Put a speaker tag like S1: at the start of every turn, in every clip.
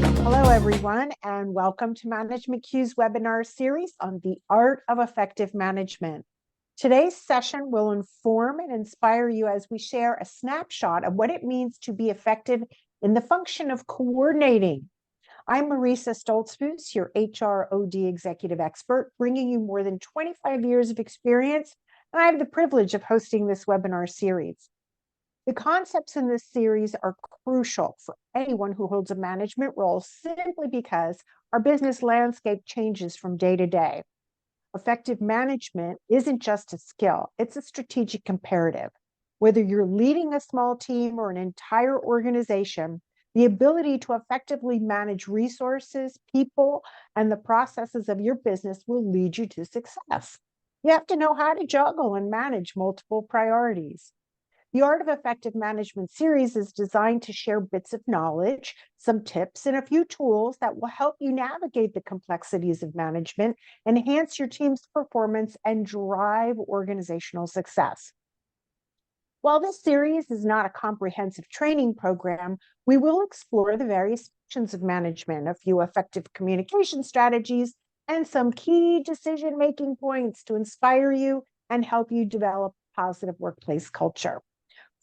S1: Hello, everyone, and welcome to Management Q's webinar series on the art of effective management. Today's session will inform and inspire you as we share a snapshot of what it means to be effective in the function of coordinating. I'm Marisa Stoltzfus, your HROD executive expert, bringing you more than 25 years of experience, and I have the privilege of hosting this webinar series. The concepts in this series are crucial for anyone who holds a management role simply because our business landscape changes from day to day. Effective management isn't just a skill, it's a strategic imperative. Whether you're leading a small team or an entire organization, the ability to effectively manage resources, people, and the processes of your business will lead you to success. You have to know how to juggle and manage multiple priorities. The Art of Effective Management series is designed to share bits of knowledge, some tips, and a few tools that will help you navigate the complexities of management, enhance your team's performance, and drive organizational success. While this series is not a comprehensive training program, we will explore the various functions of management, a few effective communication strategies, and some key decision-making points to inspire you and help you develop a positive workplace culture.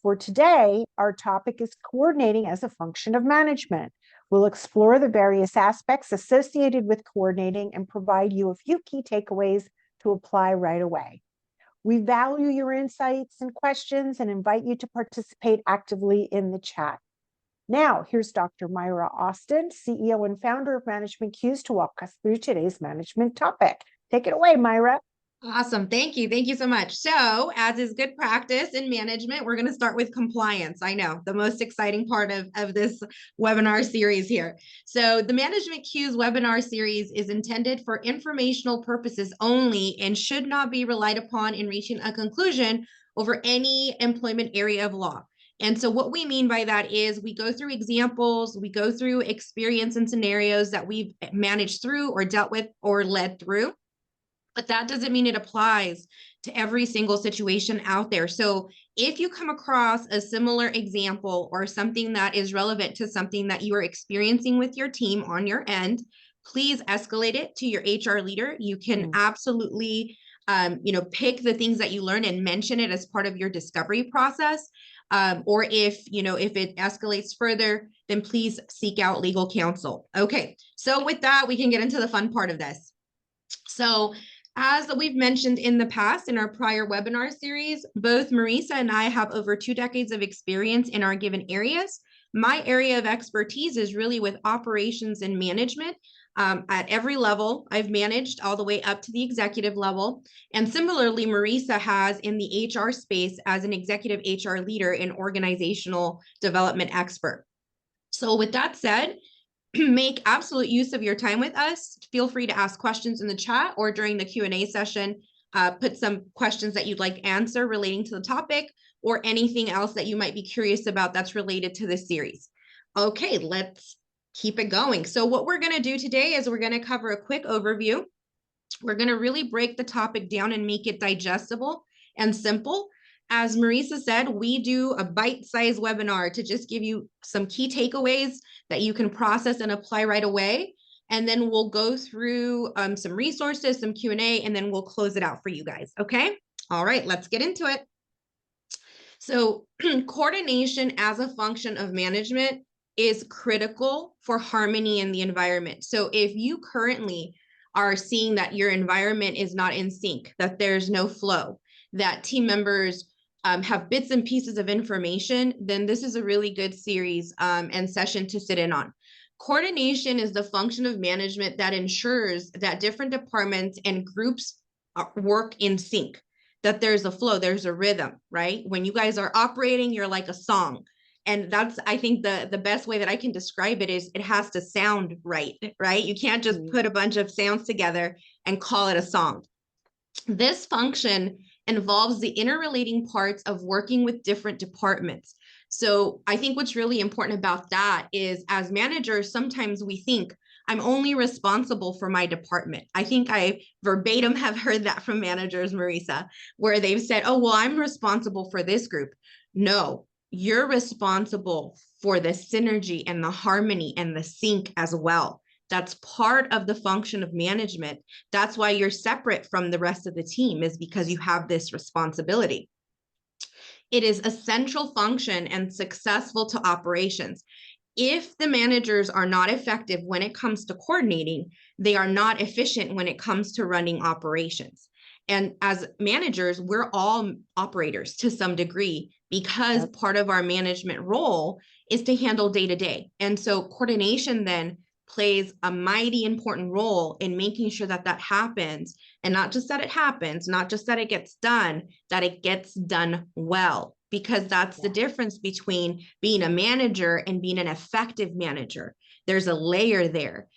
S1: For today, our topic is coordinating as a function of management. We'll explore the various aspects associated with coordinating and provide you a few key takeaways to apply right away. We value your insights and questions and invite you to participate actively in the chat. Now, here's Dr. Myra Austin, CEO and founder of Management Q's, to walk us through today's management topic. Take it away, Myra.
S2: Awesome. Thank you. Thank you so much. So, as is good practice in management, we're going to start with compliance. I know, the most exciting part of this webinar series here. So, the Management Q's webinar series is intended for informational purposes only and should not be relied upon in reaching a conclusion over any employment area of law. And so what we mean by that is we go through examples, we go through experience and scenarios that we've managed through or dealt with or led through. But that doesn't mean it applies to every single situation out there. So if you come across a similar example or something that is relevant to something that you are experiencing with your team on your end, please escalate it to your HR leader. You can absolutely, pick the things that you learn and mention it as part of your discovery process. Or if it escalates further, then please seek out legal counsel. Okay, so with that, we can get into the fun part of this. So as we've mentioned in the past in our prior webinar series, both Marisa and I have over 2 decades of experience in our given areas. My area of expertise is really with operations and management. At every level, I've managed all the way up to the executive level. And similarly, Marisa has in the HR space as an executive HR leader and organizational development expert. So with that said, make absolute use of your time with us. Feel free to ask questions in the chat or during the Q&A session. Put some questions that you'd like to answer relating to the topic or anything else that you might be curious about that's related to this series. Okay, let's keep it going. So what we're going to do today is we're going to cover a quick overview. We're going to really break the topic down and make it digestible and simple. As Marisa said, we do a bite-sized webinar to just give you some key takeaways that you can process and apply right away. And then we'll go through some resources, some Q&A, and then we'll close it out for you guys. Okay? All right, let's get into it. So coordination as a function of management is critical for harmony in the environment. So if you currently are seeing that your environment is not in sync, that there's no flow, that team members have bits and pieces of information, then this is a really good series and session to sit in on. Coordination is the function of management that ensures that different departments and groups work in sync, that there's a flow, there's a rhythm, right? When you guys are operating, you're like a song. And that's, I think, the best way that I can describe it is it has to sound right, right? You can't just put a bunch of sounds together and call it a song. This function involves the interrelating parts of working with different departments. So I think what's really important about that is as managers, sometimes we think I'm only responsible for my department. I think I verbatim have heard that from managers, Marisa, where they've said, oh, well, I'm responsible for this group. No, you're responsible for the synergy and the harmony and the sync as well. That's part of the function of management. That's why you're separate from the rest of the team, is because you have this responsibility. It is a central function and successful to operations. If the managers are not effective when it comes to coordinating, they are not efficient when it comes to running operations. And as managers, we're all operators to some degree, because part of our management role is to handle day to day. And so coordination then plays a mighty important role in making sure that that happens. And not just that it happens, not just that it gets done, that it gets done well, because that's the difference between being a manager and being an effective manager. There's a layer there.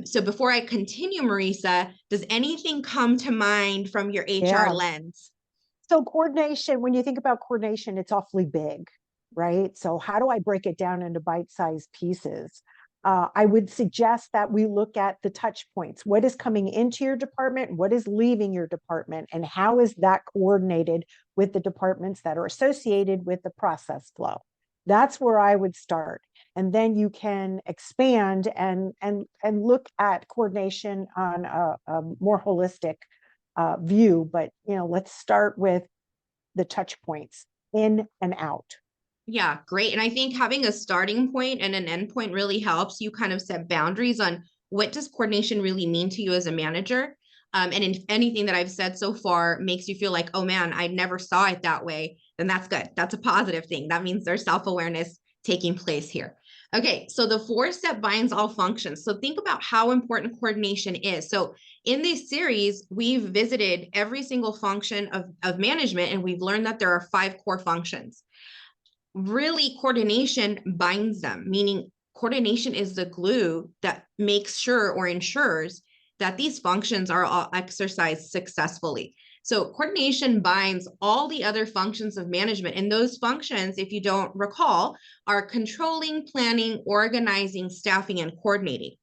S2: So before I continue, Marisa, does anything come to mind from your HR lens?
S1: So coordination, when you think about coordination, it's awfully big, right? So how do I break it down into bite-sized pieces? I would suggest that we look at the touch points. What is coming into your department? What is leaving your department? And how is that coordinated with the departments that are associated with the process flow? That's where I would start. And then you can expand and look at coordination on a more holistic view. But let's start with the touch points in and out.
S2: Yeah, great. And I think having a starting point and an end point really helps you kind of set boundaries on what does coordination really mean to you as a manager. And if anything that I've said so far makes you feel like, oh man, I never saw it that way, then that's good. That's a positive thing. That means there's self-awareness taking place here. Okay, so the 4-step binds all functions. So think about how important coordination is. So in this series, we've visited every single function of management, and we've learned that there are 5 core functions. Really, coordination binds them, meaning coordination is the glue that makes sure or ensures that these functions are all exercised successfully. So coordination binds all the other functions of management. And those functions, if you don't recall, are controlling, planning, organizing, staffing, and coordinating.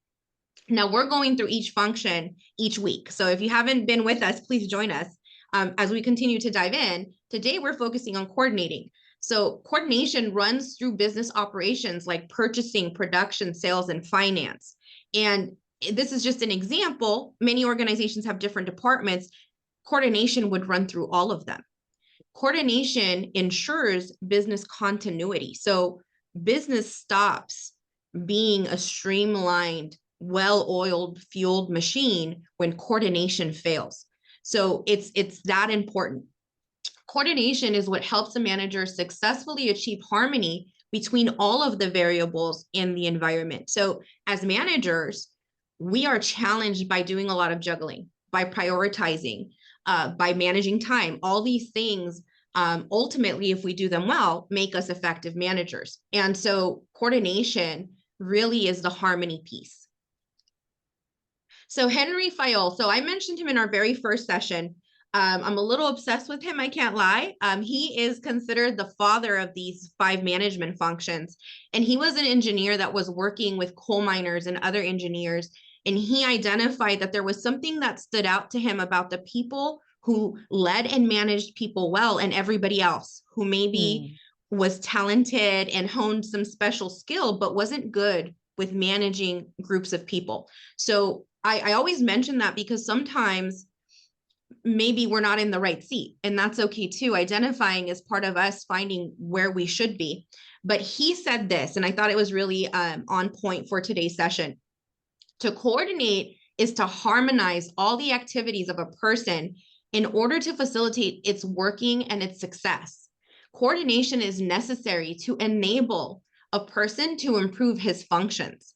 S2: Now we're going through each function each week. So if you haven't been with us, please join us as we continue to dive in. Today, we're focusing on coordinating. So coordination runs through business operations like purchasing, production, sales, and finance. And this is just an example. Many organizations have different departments. Coordination would run through all of them. Coordination ensures business continuity. So business stops being a streamlined, well-oiled, fueled machine when coordination fails. So it's that important. Coordination is what helps a manager successfully achieve harmony between all of the variables in the environment. So as managers, we are challenged by doing a lot of juggling, by prioritizing, by managing time. All these things, ultimately, if we do them well, make us effective managers. And so coordination really is the harmony piece. So Henry Fayol, so I mentioned him in our very first session. I'm a little obsessed with him, I can't lie. He is considered the father of these 5 management functions. And he was an engineer that was working with coal miners and other engineers. And he identified that there was something that stood out to him about the people who led and managed people well, and everybody else who maybe was talented and honed some special skill, but wasn't good with managing groups of people. So I always mention that because sometimes maybe we're not in the right seat, and that's okay too. Identifying is part of us finding where we should be. But he said this, and I thought it was really on point for today's session. To coordinate is to harmonize all the activities of a person in order to facilitate its working and its success. Coordination is necessary to enable a person to improve his functions.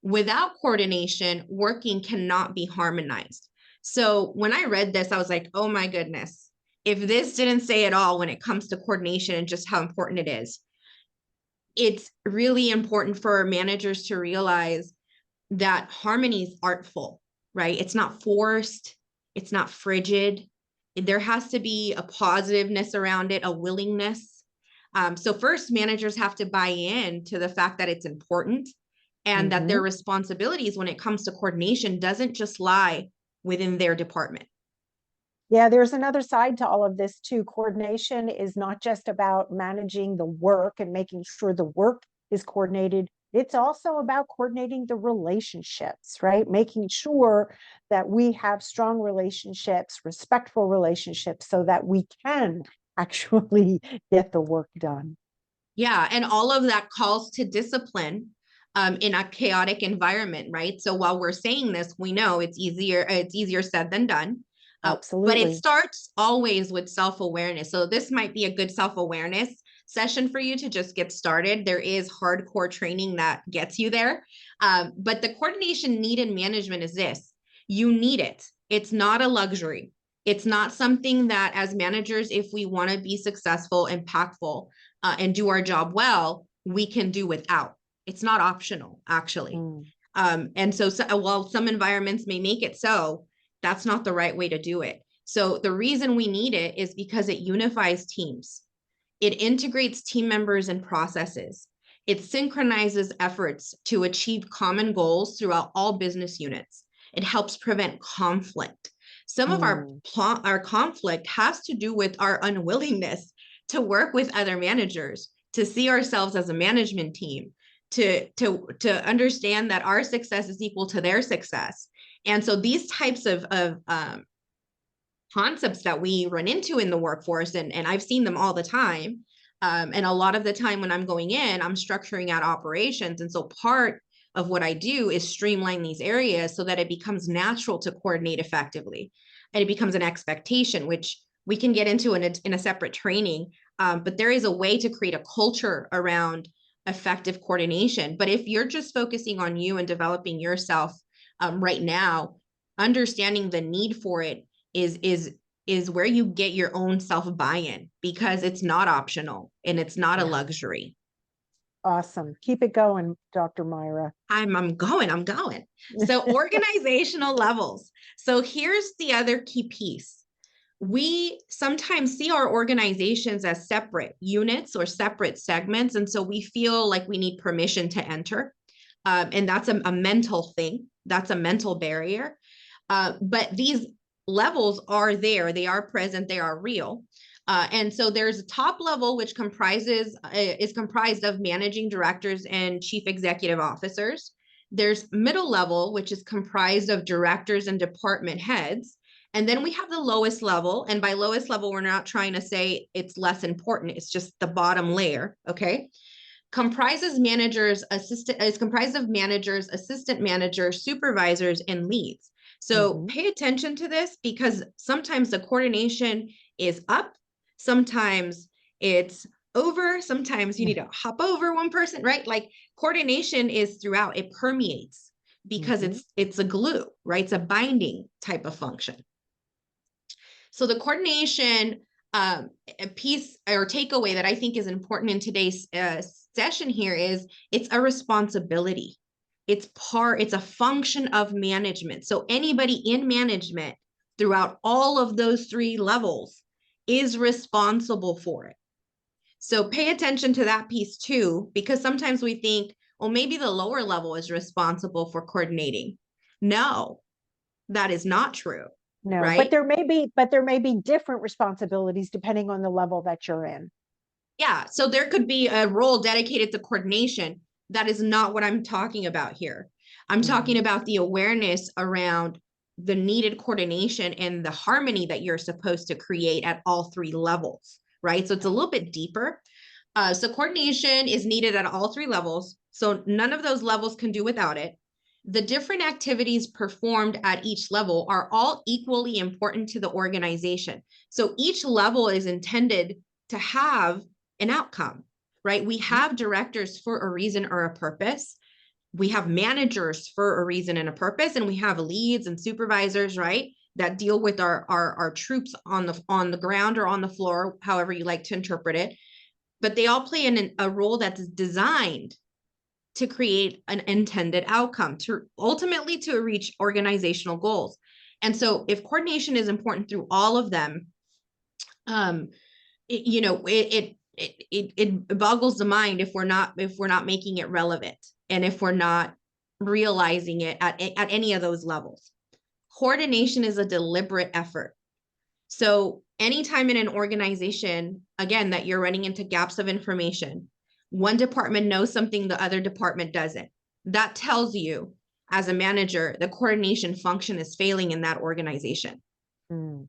S2: Without coordination, working cannot be harmonized. So when I read this, I was like, oh my goodness, if this didn't say it all when it comes to coordination and just how important it is, it's really important for managers to realize that harmony is artful, right? It's not forced. It's not frigid. There has to be a positiveness around it, a willingness. So first, managers have to buy in to the fact that it's important and that their responsibilities when it comes to coordination doesn't just lie within their department.
S1: Yeah, there's another side to all of this too. Coordination is not just about managing the work and making sure the work is coordinated, it's also about coordinating the relationships, right? Making sure that we have strong relationships, respectful relationships, so that we can actually get the work done.
S2: Yeah, and all of that calls to discipline in a chaotic environment, right? So while we're saying this, we know it's easier said than done. But it
S1: Absolutely.
S2: starts always with self-awareness. So this might be a good self-awareness session for you to just get started. There is hardcore training that gets you there. But the coordination need in management is this. You need it. It's not a luxury. It's not something that as managers, if we want to be successful, impactful, and do our job well, we can do without. It's not optional, actually.
S1: Mm.
S2: And so while some environments may make it so, that's not the right way to do it. So the reason we need it is because it unifies teams. It integrates team members and processes. It synchronizes efforts to achieve common goals throughout all business units. It helps prevent conflict. Some of our conflict has to do with our unwillingness to work with other managers, to see ourselves as a management team, to understand that our success is equal to their success. And so these types of concepts that we run into in the workforce, and I've seen them all the time. And a lot of the time when I'm going in, I'm structuring out operations. And so part of what I do is streamline these areas so that it becomes natural to coordinate effectively. And it becomes an expectation, which we can get into in a separate training. But there is a way to create a culture around effective coordination. But if you're just focusing on you and developing yourself right now, understanding the need for it is where you get your own self buy-in, because it's not optional and it's not a luxury.
S1: Awesome. Keep it going, Dr. Myra.
S2: I'm going. So organizational levels. So here's the other key piece. We sometimes see our organizations as separate units or separate segments. And so we feel like we need permission to enter. And that's a mental thing. That's a mental barrier. But these levels are there. They are present. They are real. And so there's a top level, which is comprised of managing directors and chief executive officers. There's middle level, which is comprised of directors and department heads. And then we have the lowest level. And by lowest level, we're not trying to say it's less important. It's just the bottom layer. Okay. Comprised of managers, assistant managers, supervisors, and leads. So pay attention to this, because sometimes the coordination is up, sometimes it's over, sometimes you need to hop over one person, right? Like coordination is throughout, it permeates because it's a glue, right? It's a binding type of function. So the coordination piece or takeaway that I think is important in today's session here is it's a responsibility. It's a function of management. So anybody in management throughout all of those three levels is responsible for it. So pay attention to that piece too, because sometimes we think, well, maybe the lower level is responsible for coordinating. No, that is not true.
S1: No,
S2: right?
S1: but there may be different responsibilities depending on the level that you're in.
S2: Yeah, so there could be a role dedicated to coordination. That is not what I'm talking about here. I'm talking about the awareness around the needed coordination and the harmony that you're supposed to create at all three levels, right? So it's a little bit deeper. So coordination is needed at all three levels. So none of those levels can do without it. The different activities performed at each level are all equally important to the organization. So each level is intended to have an outcome, right? We have directors for a reason or a purpose. We have managers for a reason and a purpose, and we have leads and supervisors, right, that deal with our troops on the ground or on the floor, however you like to interpret it. But they all play a role that's designed to create an intended outcome, to ultimately to reach organizational goals. And so if coordination is important through all of them, it boggles the mind if we're not making it relevant, and if we're not realizing it at any of those levels. Coordination is a deliberate effort. So anytime in an organization, again, that you're running into gaps of information, One department knows something the other department doesn't. That tells you, as a manager, the coordination function is failing in that organization.
S1: Mm.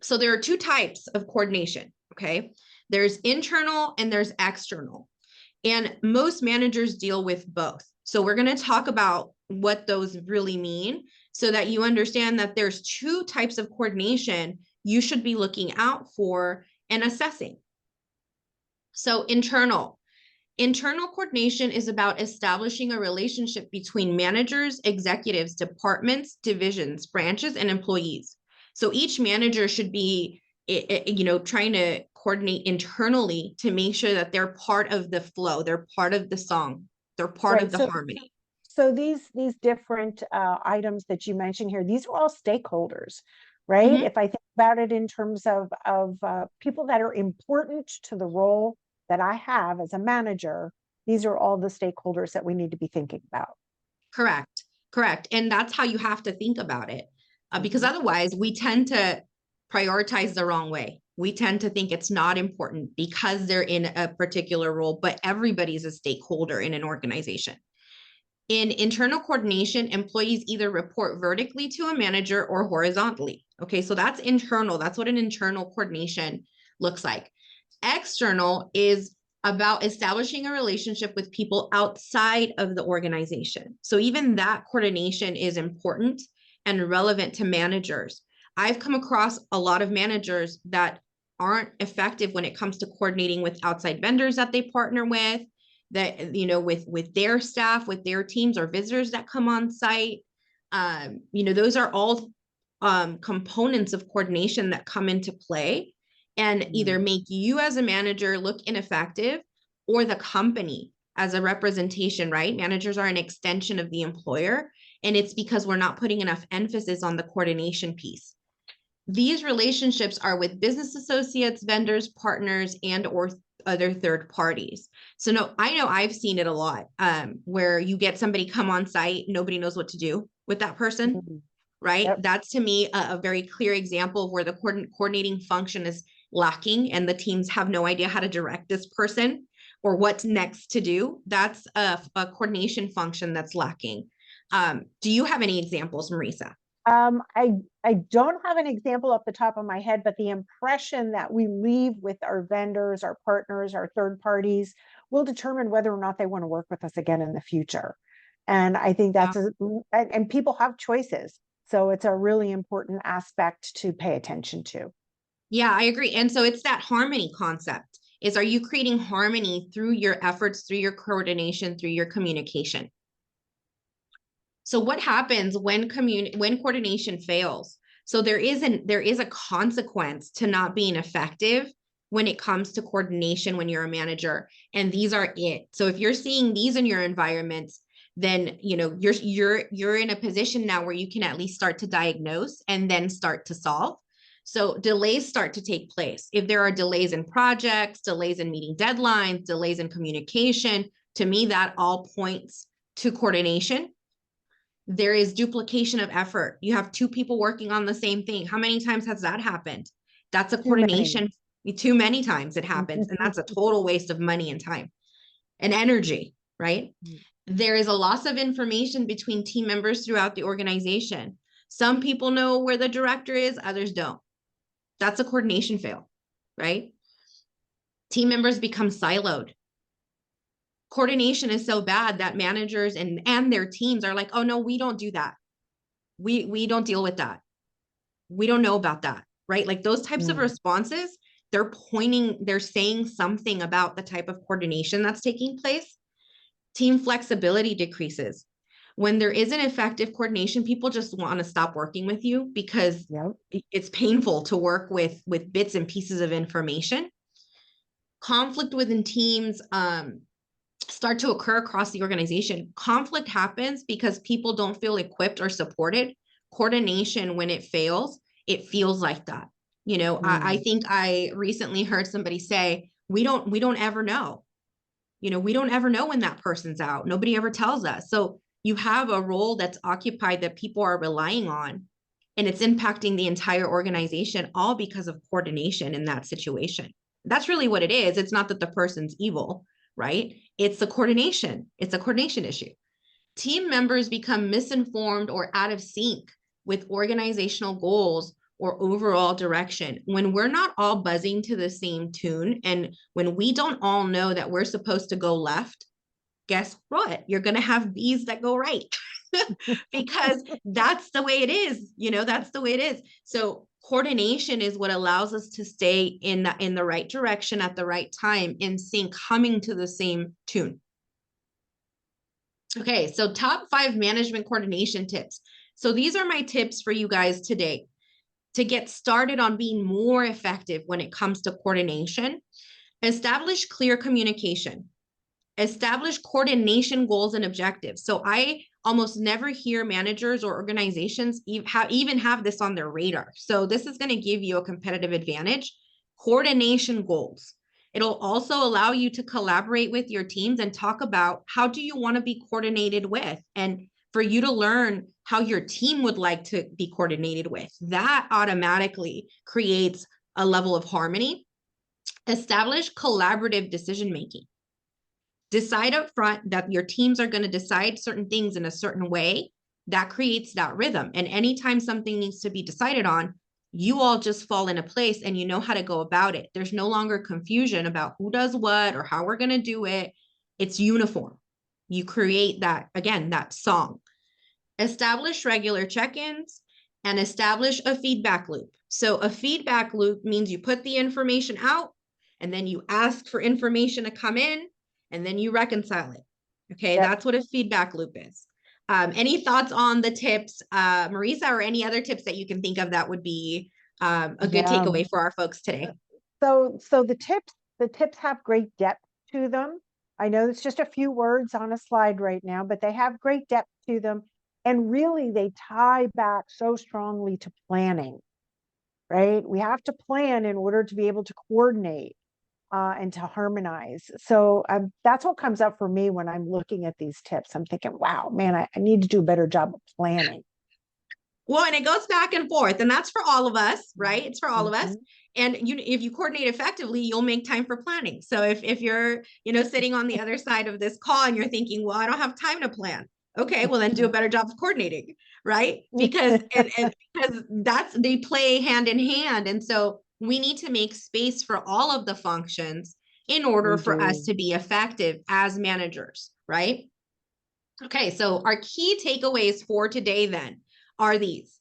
S2: So there are two types of coordination, okay? There's internal and there's external. And most managers deal with both. So we're going to talk about what those really mean so that you understand that there's two types of coordination you should be looking out for and assessing. So internal coordination is about establishing a relationship between managers, executives, departments, divisions, branches, and employees. So each manager should be, trying to coordinate internally to make sure that they're part of the flow, they're part of the song, they're part
S1: Right.
S2: of the harmony.
S1: So these different items that you mentioned here, these are all stakeholders, right?
S2: Mhm.
S1: If I think about it in terms of people that are important to the role that I have as a manager, these are all the stakeholders that we need to be thinking about.
S2: Correct. Correct. And that's how you have to think about it. Because
S1: Mhm.
S2: otherwise, we tend to prioritize the wrong way. We tend to think it's not important because they're in a particular role, but everybody's a stakeholder in an organization. In internal coordination, employees either report vertically to a manager or horizontally. Okay, so that's internal. That's what an internal coordination looks like. External is about establishing a relationship with people outside of the organization. So even that coordination is important and relevant to managers. I've come across a lot of managers that aren't effective when it comes to coordinating with outside vendors that they partner with, that with their staff, with their teams or visitors that come on site. Those are all components of coordination that come into play and either
S1: Mm.
S2: make you as a manager look ineffective or the company as a representation, right? Managers are an extension of the employer, and it's because we're not putting enough emphasis on the coordination piece. These relationships are with business associates, vendors, partners, and or other third parties. So no, I know I've seen it a lot, where you get somebody come on site, nobody knows what to do with that person,
S1: Mhm.
S2: right?
S1: Yep.
S2: That's to me a very clear example of where the coordinating function is lacking and the teams have no idea how to direct this person or what's next to do. That's a coordination function that's lacking. Do you have any examples, Marisa?
S1: I don't have an example off the top of my head, but the impression that we leave with our vendors, our partners, our third parties will determine whether or not they want to work with us again in the future. And I think
S2: Yeah.
S1: and people have choices. So it's a really important aspect to pay attention to.
S2: Yeah, I agree. And so it's that harmony concept is, are you creating harmony through your efforts, through your coordination, through your communication? So what happens when when coordination fails? So there is a consequence to not being effective when it comes to coordination when you're a manager. And these are it. So if you're seeing these in your environments, then you're in a position now where you can at least start to diagnose and then start to solve. So delays start to take place. If there are delays in projects, delays in meeting deadlines, delays in communication, to me that all points to coordination. There is duplication of effort. You have two people working on the same thing. How many times has that happened? That's a
S1: Too many.
S2: coordination. Too many times it happens. And that's a total waste of money and time and energy, right? There is a loss of information between team members throughout the organization. Some people know where the director is, others don't. That's a coordination fail, right? Team members become siloed. Coordination is so bad that managers and their teams are like, oh no, we don't do that. We don't deal with that. We don't know about that, right? Like those types of
S1: Mm.
S2: responses, they're saying something about the type of coordination that's taking place. Team flexibility decreases. When there isn't effective coordination, people just want to stop working with you because
S1: Yep.
S2: it's painful to work with bits and pieces of information. Conflict within teams start to occur across the organization. Conflict happens because people don't feel equipped or supported. Coordination, when it fails, it feels like that. I
S1: Mm.
S2: think I recently heard somebody say, we don't ever know. We don't ever know when that person's out. Nobody ever tells us. So you have a role that's occupied that people are relying on, and it's impacting the entire organization, all because of coordination in that situation. That's really what it is. It's not that the person's evil, right? It's the coordination. It's a coordination issue. Team members become misinformed or out of sync with organizational goals or overall direction when we're not all buzzing to the same tune, and when we don't all know that we're supposed to go left. Guess what? You're going to have bees that go right because that's the way it is. That's the way it is. So coordination is what allows us to stay in the right direction at the right time, in sync, humming to the same tune. Okay, so top 5 management coordination tips. So these are my tips for you guys today to get started on being more effective when it comes to coordination. Establish clear communication. Establish coordination goals and objectives. So I almost never hear managers or organizations even have this on their radar. So this is going to give you a competitive advantage. Coordination goals. It'll also allow you to collaborate with your teams and talk about how do you want to be coordinated with, and for you to learn how your team would like to be coordinated with. That automatically creates a level of harmony. Establish collaborative decision making. Decide up front that your teams are going to decide certain things in a certain way. That creates that rhythm. And anytime something needs to be decided on, you all just fall into place and you know how to go about it. There's no longer confusion about who does what or how we're going to do it. It's uniform. You create that, again, that song. Establish regular check-ins and establish a feedback loop. So a feedback loop means you put the information out and then you ask for information to come in, and then you reconcile it. Okay,
S1: Yep.
S2: that's what a feedback loop is. Any thoughts on the tips, Marisa, or any other tips that you can think of that would be a good
S1: Yeah.
S2: takeaway for our folks today?
S1: So the tips have great depth to them. I know it's just a few words on a slide right now, but they have great depth to them. And really, they tie back so strongly to planning, right? We have to plan in order to be able to coordinate and to harmonize. So that's what comes up for me when I'm looking at these tips. I'm thinking, wow, man, I need to do a better job of planning.
S2: Well, and it goes back and forth, and that's for all of us, right? It's for all of us. And if you coordinate effectively, you'll make time for planning. So if you're, sitting on the other side of this call and you're thinking, well, I don't have time to plan. Okay, well then do a better job of coordinating, right? Because because they play hand in hand. And so we need to make space for all of the functions in order for us to be effective as managers, right? Okay, so our key takeaways for today then are these.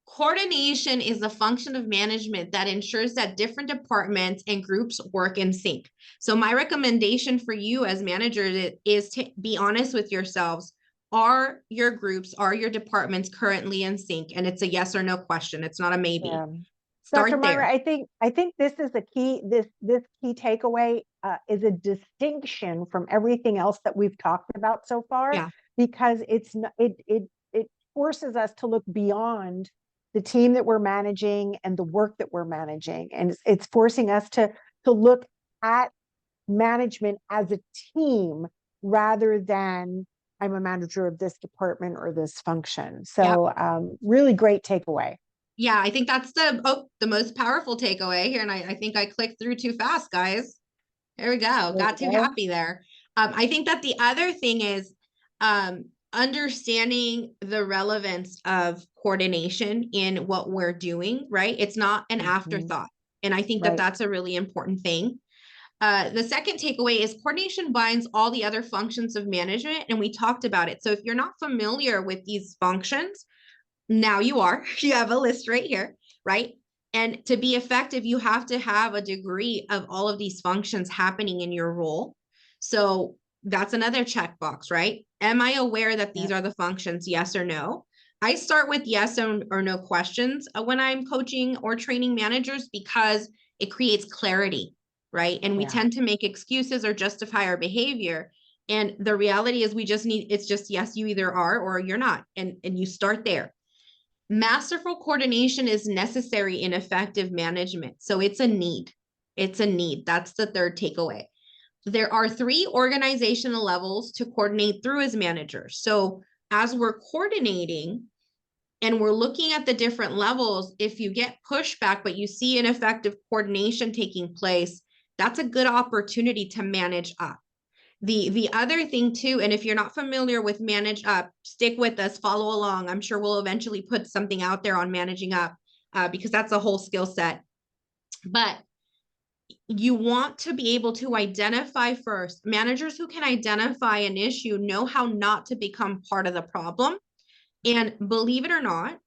S2: Coordination is a function of management that ensures that different departments and groups work in sync. So my recommendation for you as managers is to be honest with yourselves. Are your groups, are your departments currently in sync? And it's a yes or no question. It's not a maybe.
S1: Yeah.
S2: Start
S1: Dr. Myra,
S2: there.
S1: I think this is the key. This key takeaway is a distinction from everything else that we've talked about so far,
S2: Yeah.
S1: because it forces us to look beyond the team that we're managing and the work that we're managing, and it's forcing us to look at management as a team rather than I'm a manager of this department or this function. So really great takeaway.
S2: Yeah, I think that's the most powerful takeaway here. And I think I clicked through too fast, guys. There we go. Got too happy there. I think that the other thing is understanding the relevance of coordination in what we're doing, right? It's not an afterthought. And I think that that's a really important thing. The second takeaway is coordination binds all the other functions of management. And we talked about it. So if you're not familiar with these functions, now you are. You have a list right here, right? And to be effective, you have to have a degree of all of these functions happening in your role. So that's another checkbox, right? Am I aware that these are the functions? Yes or no? I start with yes or no questions when I'm coaching or training managers, because it creates clarity, right? And we tend to make excuses or justify our behavior. And the reality is it's just yes, you either are or you're not. And you start there. Masterful coordination is necessary in effective management. So it's a need. It's a need. That's the third takeaway. There are 3 organizational levels to coordinate through as managers. So as we're coordinating and we're looking at the different levels, if you get pushback, but you see ineffective coordination taking place, that's a good opportunity to manage up. The other thing too, and if you're not familiar with manage up, stick with us, follow along. I'm sure we'll eventually put something out there on managing up because that's a whole skill set. But you want to be able to identify first. Managers who can identify an issue know how not to become part of the problem. And believe it or not,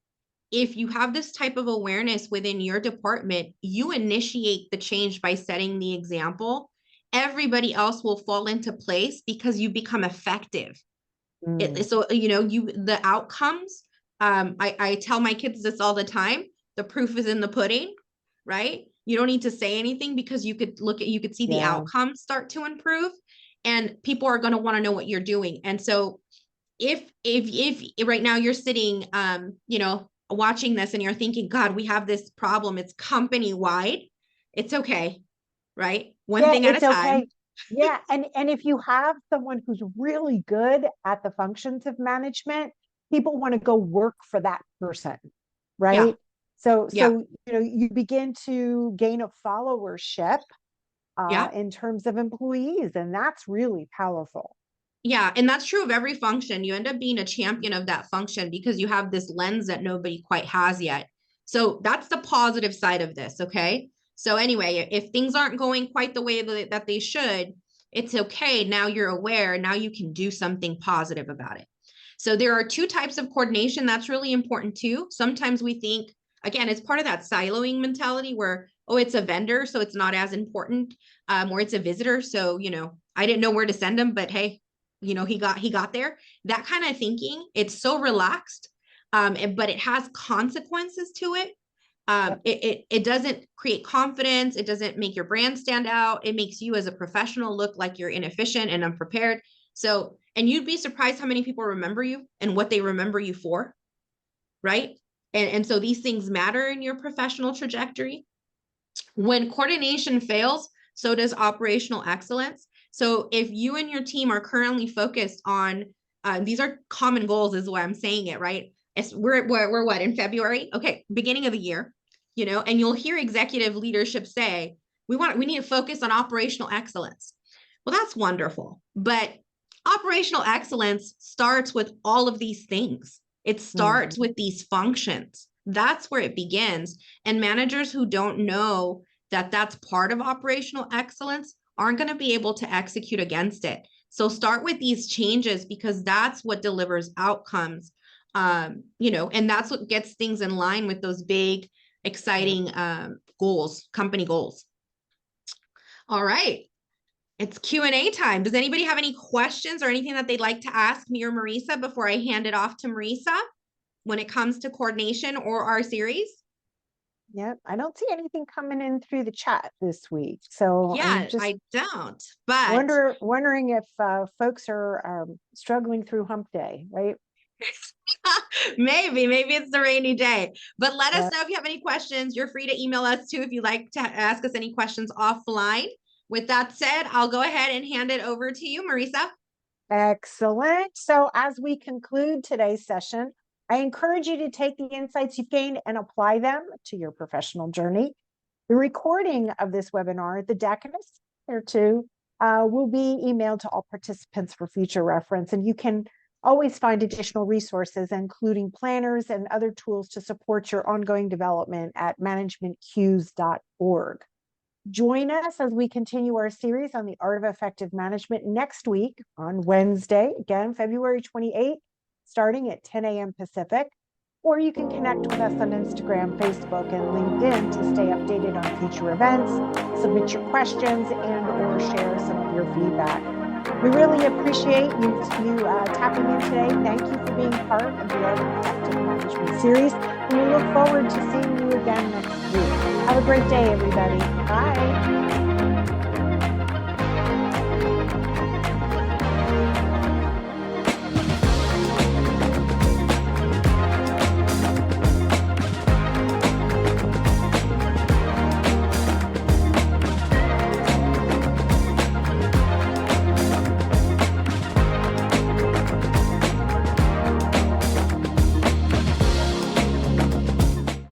S2: if you have this type of awareness within your department, you initiate the change by setting the example. Everybody else will fall into place because you become effective. So, the outcomes, I tell my kids this all the time, the proof is in the pudding, right? You don't need to say anything because you could see the outcomes start to improve, and people are going to want to know what you're doing. And so if right now you're sitting, watching this and you're thinking, God, we have this problem, it's company wide, it's okay, right? One thing at a time.
S1: Yeah. And if you have someone who's really good at the functions of management, people want to go work for that person, right? So you begin to gain a followership in terms of employees, and that's really powerful.
S2: Yeah, and that's true of every function. You end up being a champion of that function because you have this lens that nobody quite has yet. So that's the positive side of this, okay? So anyway, if things aren't going quite the way that they should, it's okay. Now you're aware. Now you can do something positive about it. So there are two types of coordination. That's really important too. Sometimes we think, again, it's part of that siloing mentality where, oh, it's a vendor, so it's not as important, or it's a visitor. So, I didn't know where to send him, but hey, he got there. That kind of thinking, it's so relaxed, but it has consequences to it. It doesn't create confidence. It doesn't make your brand stand out. It makes you as a professional look like you're inefficient and unprepared. So, and you'd be surprised how many people remember you and what they remember you for, right? And so these things matter in your professional trajectory. When coordination fails, so does operational excellence. So if you and your team are currently focused on, these are common goals is why I'm saying it, right? We're what, in February? Okay, beginning of the year, and you'll hear executive leadership say, we need to focus on operational excellence. Well, that's wonderful. But operational excellence starts with all of these things. It starts with these functions. That's where it begins. And managers who don't know that that's part of operational excellence aren't going to be able to execute against it. So start with these changes because that's what delivers outcomes, and that's what gets things in line with those big, exciting goals, company goals. All right. It's Q&A time. Does anybody have any questions or anything that they'd like to ask me or Marisa before I hand it off to Marisa when it comes to coordination or our series?
S1: Yep, I don't see anything coming in through the chat this week. So
S2: yeah, I don't. But
S1: wondering if folks are struggling through hump day, right?
S2: maybe it's the rainy day. But let us know if you have any questions. You're free to email us too if you'd like to ask us any questions offline. With that said, I'll go ahead and hand it over to you, Marisa.
S1: Excellent. So as we conclude today's session, I encourage you to take the insights you've gained and apply them to your professional journey. The recording of this webinar, the deck and there too, will be emailed to all participants for future reference. And you can always find additional resources, including planners and other tools to support your ongoing development at managementcues.org. Join us as we continue our series on the art of effective management next week on Wednesday, again, February 28th, starting at 10 a.m. Pacific. Or you can connect with us on Instagram, Facebook, and LinkedIn to stay updated on future events, submit your questions, and or share some of your feedback. We really appreciate you tapping in today. Thank you for being part of the Art of Effective Management series, and we look forward to seeing you again next week. Have a great day, everybody. Bye.